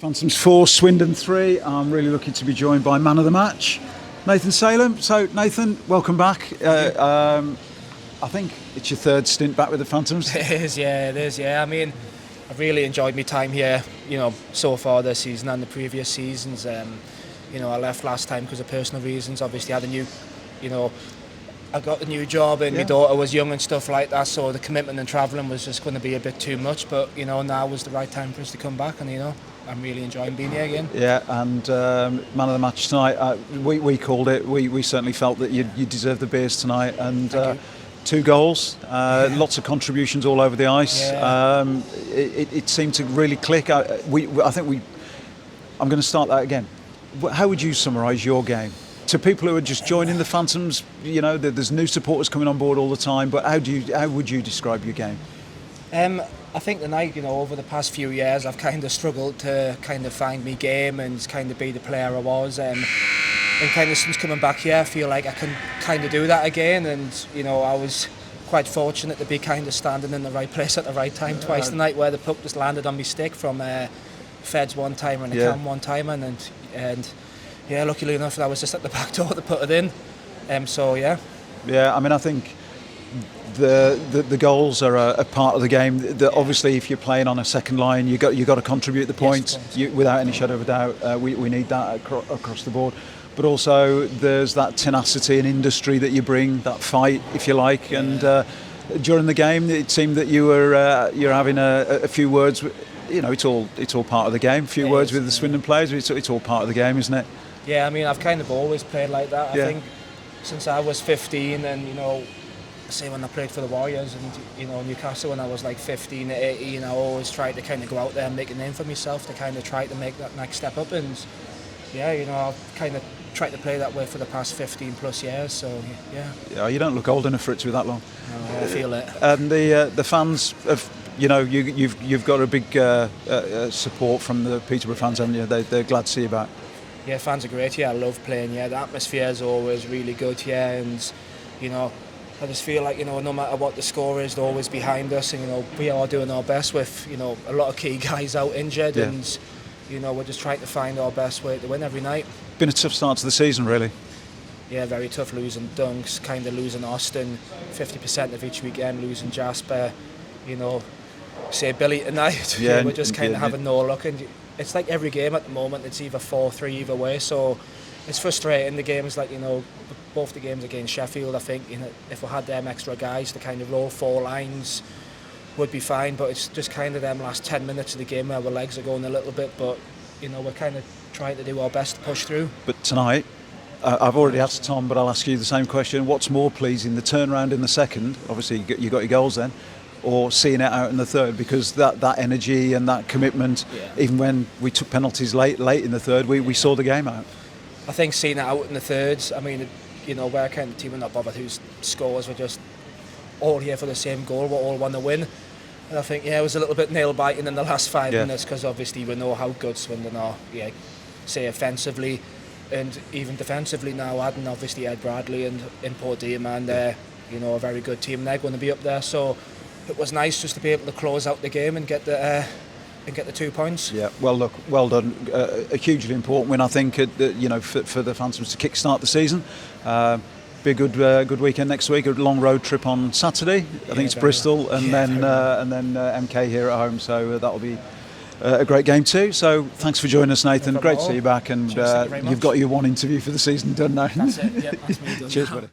Phantoms 4, Swindon 3. I'm really lucky to be joined by man of the match, Nathan Salem. So, Nathan, welcome back. I think it's your third stint back with the Phantoms. It is, yeah. I mean, I've really enjoyed my time here, so far this season and the previous seasons. I left last time because of personal reasons. Obviously, I had I got a new job and my daughter was young and stuff like that, so the commitment and travelling was just going to be a bit too much. But, now was the right time for us to come back, and, I'm really enjoying being here again. Yeah, and man of the match tonight, we called it. We certainly felt that you deserved the beers tonight, and 2 goals, lots of contributions all over the ice. Yeah. It seemed to really click. I'm going to start that again. How would you summarise your game? To people who are just joining the Phantoms, there's new supporters coming on board all the time, but how would you describe your game? I think tonight, over the past few years, I've kind of struggled to kind of find my game and kind of be the player I was. And kind of since coming back here, I feel like I can kind of do that again. And, I was quite fortunate to be kind of standing in the right place at the right time twice tonight, where the puck just landed on my stick from Feds one timer and a Cam one timer. And luckily enough, I was just at the back door to put it in. Yeah, I mean, I think the goals are a part of the game. Obviously, if you're playing on a second line, you got to contribute the points. Without any shadow of a doubt. We need that across the board. But also, there's that tenacity and industry that you bring, that fight, if you like. And during the game, it seemed that you're having a few words. It's all part of the game. A few words with the Swindon players. It's all part of the game, isn't it? Yeah, I mean, I've kind of always played like that. I think since I was 15, and say when I played for the Warriors and Newcastle when I was like 15 to 18, I always tried to kind of go out there and make a name for myself, to kind of try to make that next step up. And I've kind of tried to play that way for the past 15 plus years. So yeah, you don't look old enough for it to be that long. No, I feel it. And the fans have, you've got a big support from the Peterborough fans, haven't you? They're glad to see you back. Yeah, fans are great. Yeah, I love playing. Yeah, the atmosphere is always really good. Yeah, and I just feel like no matter what the score is, they're always behind us, and we are doing our best with a lot of key guys out injured, and we're just trying to find our best way to win every night. Been a tough start to the season, really. Yeah, very tough, losing Dunks, kind of losing Austin, 50% of each weekend, losing Jasper, say Billy tonight. Yeah, we're just kind of having no luck, and it's like every game at the moment, it's either 4-3 either way, so it's frustrating. The games like, both the games against Sheffield, I think, if we had them extra guys to kind of roll 4 lines, would be fine, but it's just kind of them last 10 minutes of the game where our legs are going a little bit, but, we're kind of trying to do our best to push through. But tonight, I've already asked Tom, but I'll ask you the same question. What's more pleasing, the turnaround in the second, obviously you got your goals then, or seeing it out in the third? Because that energy and that commitment, even when we took penalties late in the third, we saw the game out. I think seeing it out in the thirds, I mean, we're kind of team, we're not bothered who scores, we're just all here for the same goal, we all want to win. And I think, it was a little bit nail-biting in the last 5 minutes, because obviously we know how good Swindon are, say offensively and even defensively now, adding obviously Ed Bradley and Import Diem, and a very good team, they're going to be up there. So it was nice just to be able to close out the game and get the 2 points. Yeah, well, look, well done. A hugely important win, I think, for the Phantoms to kick-start the season. Be a good weekend next week. A long road trip on Saturday. I think it's Bristol, and then MK here at home. So that'll be a great game too. So thanks for joining us, Nathan. Great to see you back, and you've got your one interview for the season done now. That's it. Yeah, that's me done. Cheers, buddy.